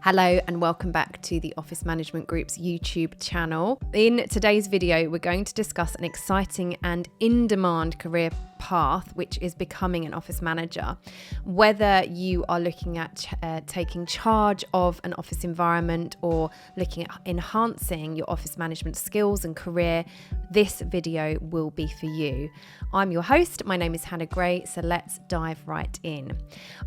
Hello and welcome back to the Office Management Group's YouTube channel. In today's video, we're going to discuss an exciting and in-demand career path, which is becoming an office manager. Whether you are looking at taking charge of an office environment or looking at enhancing your office management skills and career, this video will be for you. I'm your host. My name is Hannah Gray, so let's dive right in.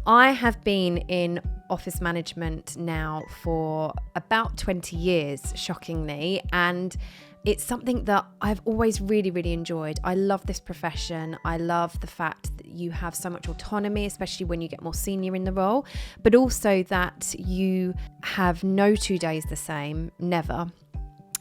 I have been in office management now for about 20 years, shockingly, and it's something that I've always really enjoyed. I love this profession. I love the fact that you have so much autonomy, especially when you get more senior in the role, but also that you have no 2 days the same, never.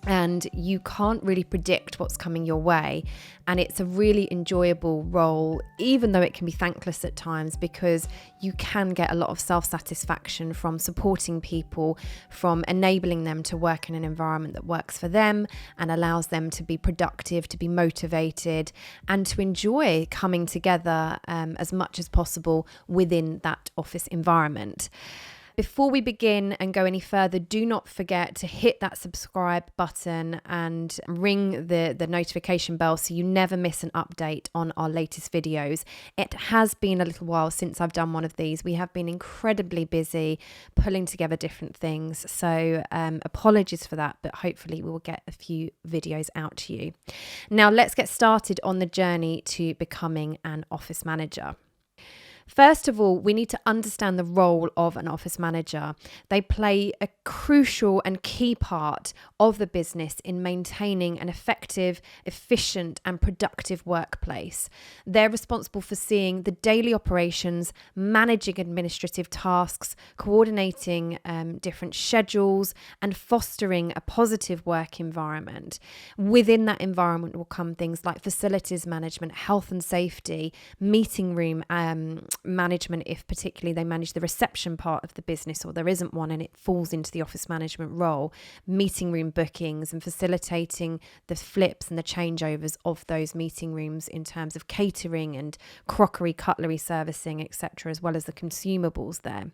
And you can't really predict what's coming your way. And it's a really enjoyable role, even though it can be thankless at times, because you can get a lot of self-satisfaction from supporting people, from enabling them to work in an environment that works for them and allows them to be productive, to be motivated, and to enjoy coming together as much as possible within that office environment. Before we begin and go any further, do not forget to hit that subscribe button and ring the notification bell so you never miss an update on our latest videos. It has been a little while since I've done one of these. We have been incredibly busy pulling together different things. So apologies for that, but hopefully we will get a few videos out to you. Now let's get started on the journey to becoming an office manager. First of all, we need to understand the role of an office manager. They play a crucial and key part of the business in maintaining an effective, efficient, and productive workplace. They're responsible for seeing the daily operations, managing administrative tasks, coordinating different schedules, and fostering a positive work environment. Within that environment will come things like facilities management, health and safety, meeting room management, if particularly they manage the reception part of the business or there isn't one and it falls into the office management role, meeting room bookings and facilitating the flips and the changeovers of those meeting rooms in terms of catering and crockery, cutlery servicing, etc., as well as the consumables there.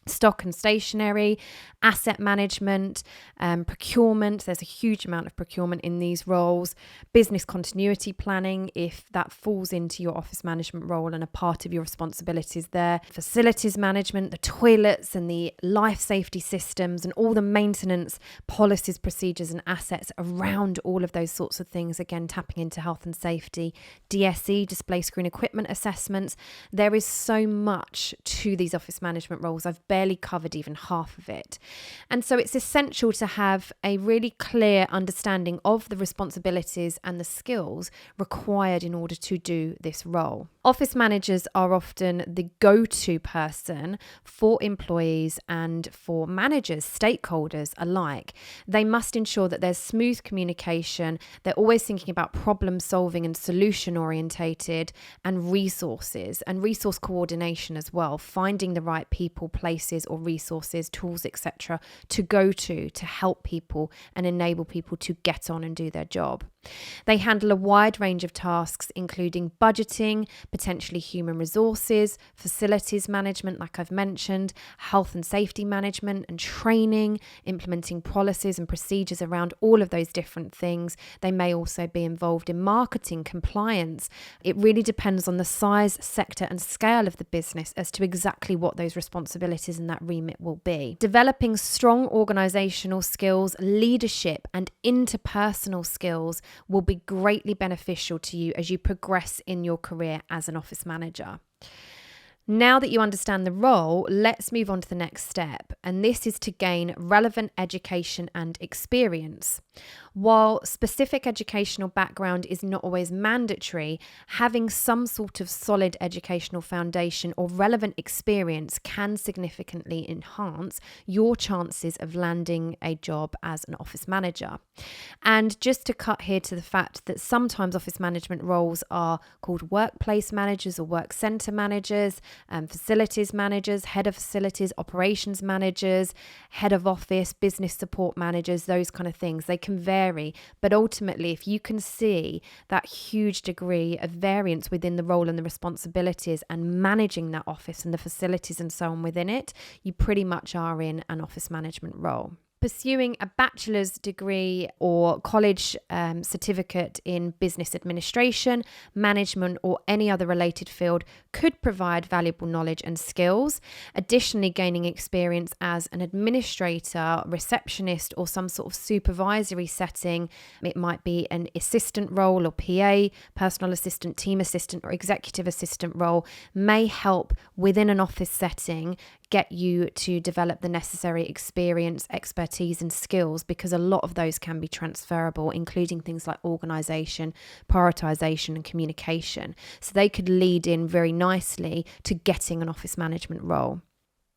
Stock and stationery, asset management, procurement. There's a huge amount of procurement in these roles. Business continuity planning, if that falls into your office management role and a part of your responsibilities there. Facilities management, the toilets and the life safety systems and all the maintenance policies, procedures and assets around all of those sorts of things. Again, tapping into health and safety. DSE, display screen equipment assessments. There is so much to these office management roles. I've barely covered even half of it. And so it's essential to have a really clear understanding of the responsibilities and the skills required in order to do this role. Office managers are often the go-to person for employees and for managers, stakeholders alike. They must ensure that there's smooth communication. They're always thinking about problem solving and solution orientated, and resources and resource coordination as well, finding the right people, places or resources, tools, etc. to go to help people and enable people to get on and do their job. They handle a wide range of tasks, including budgeting, potentially human resources, facilities management, like I've mentioned, health and safety management and training, implementing policies and procedures around all of those different things. They may also be involved in marketing, compliance. It really depends on the size, sector and scale of the business as to exactly what those responsibilities and that remit will be. Developing strong organizational skills, leadership and interpersonal skills will be greatly beneficial to you as you progress in your career as an office manager. Now that you understand the role, let's move on to the next step, and this is to gain relevant education and experience. While specific educational background is not always mandatory, having some sort of solid educational foundation or relevant experience can significantly enhance your chances of landing a job as an office manager. And just to cut here to the fact that sometimes office management roles are called workplace managers or work centre managers. facilities managers, head of facilities, operations managers, head of office, business support managers, those kind of things. They can vary, but ultimately, if you can see that huge degree of variance within the role and the responsibilities and managing that office and the facilities and so on within it, you pretty much are in an office management role. Pursuing a bachelor's degree or college certificate in business administration, management, or any other related field could provide valuable knowledge and skills. Additionally, gaining experience as an administrator, receptionist, or some sort of supervisory setting, it might be an assistant role or PA, personal assistant, team assistant, or executive assistant role, may help within an office setting get you to develop the necessary experience, expertise, and skills, because a lot of those can be transferable, including things like organisation, prioritisation, and communication. So they could lead in very nicely to getting an office management role.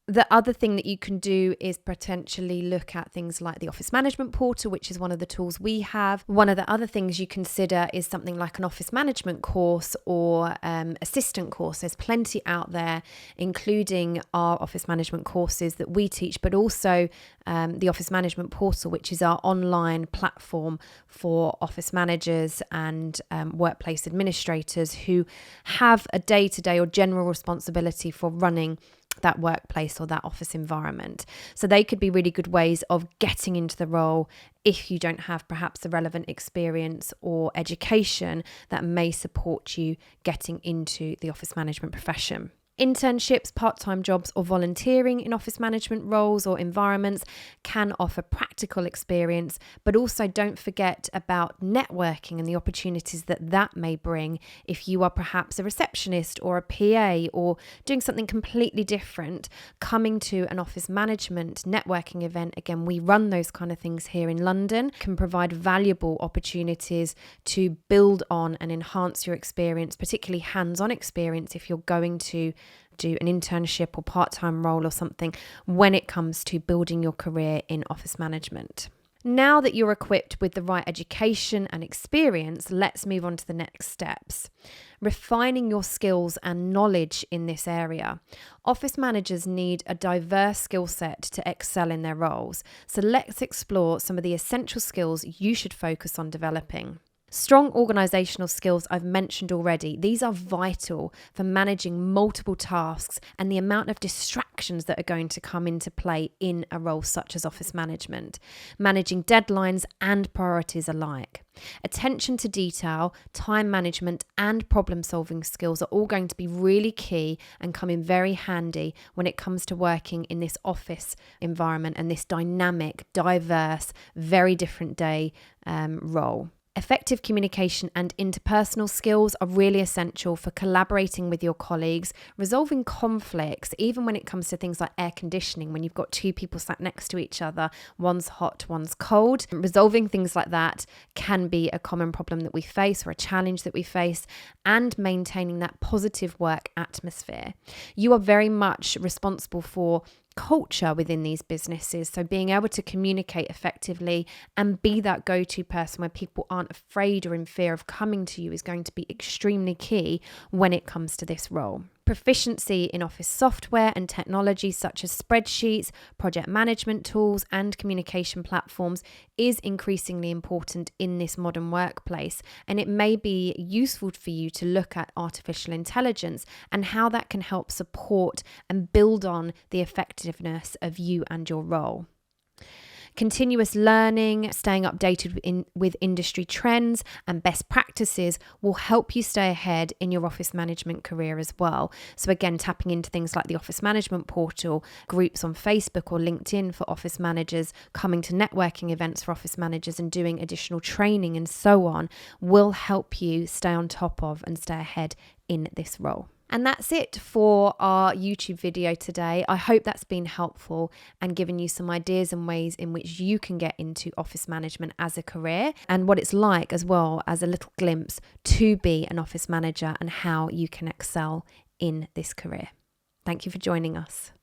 The other thing that you can do is potentially look at things like the Office Management Portal, which is one of the tools we have. One of the other things you consider is something like an office management course or assistant course. There's plenty out there, including our office management courses that we teach, but also the Office Management Portal, which is our online platform for office managers and workplace administrators who have a day-to-day or general responsibility for running that workplace or that office environment. So they could be really good ways of getting into the role if you don't have perhaps the relevant experience or education that may support you getting into the office management profession. Internships, part-time jobs, or volunteering in office management roles or environments can offer practical experience, but also don't forget about networking and the opportunities that that may bring if you are perhaps a receptionist or a PA or doing something completely different. Coming to an office management networking event, again, we run those kind of things here in London, can provide valuable opportunities to build on and enhance your experience, particularly hands-on experience if you're going to do an internship or part-time role or something when it comes to building your career in office management. Now that you're equipped with the right education and experience, let's move on to the next steps. Refining your skills and knowledge in this area. Office managers need a diverse skill set to excel in their roles. So let's explore some of the essential skills you should focus on developing. Strong organisational skills I've mentioned already. These are vital for managing multiple tasks and the amount of distractions that are going to come into play in a role such as office management. Managing deadlines and priorities alike. Attention to detail, time management, and problem-solving skills are all going to be really key and come in very handy when it comes to working in this office environment and this dynamic, diverse, very different day role. Effective communication and interpersonal skills are really essential for collaborating with your colleagues, resolving conflicts, even when it comes to things like air conditioning, when you've got two people sat next to each other, one's hot, one's cold. Resolving things like that can be a common problem that we face or a challenge that we face, and maintaining that positive work atmosphere. You are very much responsible for culture within these businesses. So being able to communicate effectively and be that go-to person where people aren't afraid or in fear of coming to you is going to be extremely key when it comes to this role. Proficiency in office software and technology such as spreadsheets, project management tools, and communication platforms is increasingly important in this modern workplace. And it may be useful for you to look at artificial intelligence and how that can help support and build on the effectiveness of you and your role. Continuous learning, staying updated with industry trends and best practices will help you stay ahead in your office management career as well. So again, tapping into things like the Office Management Portal, groups on Facebook or LinkedIn for office managers, coming to networking events for office managers and doing additional training and so on will help you stay on top of and stay ahead in this role. And that's it for our YouTube video today. I hope that's been helpful and given you some ideas and ways in which you can get into office management as a career and what it's like, as well as a little glimpse to be an office manager and how you can excel in this career. Thank you for joining us.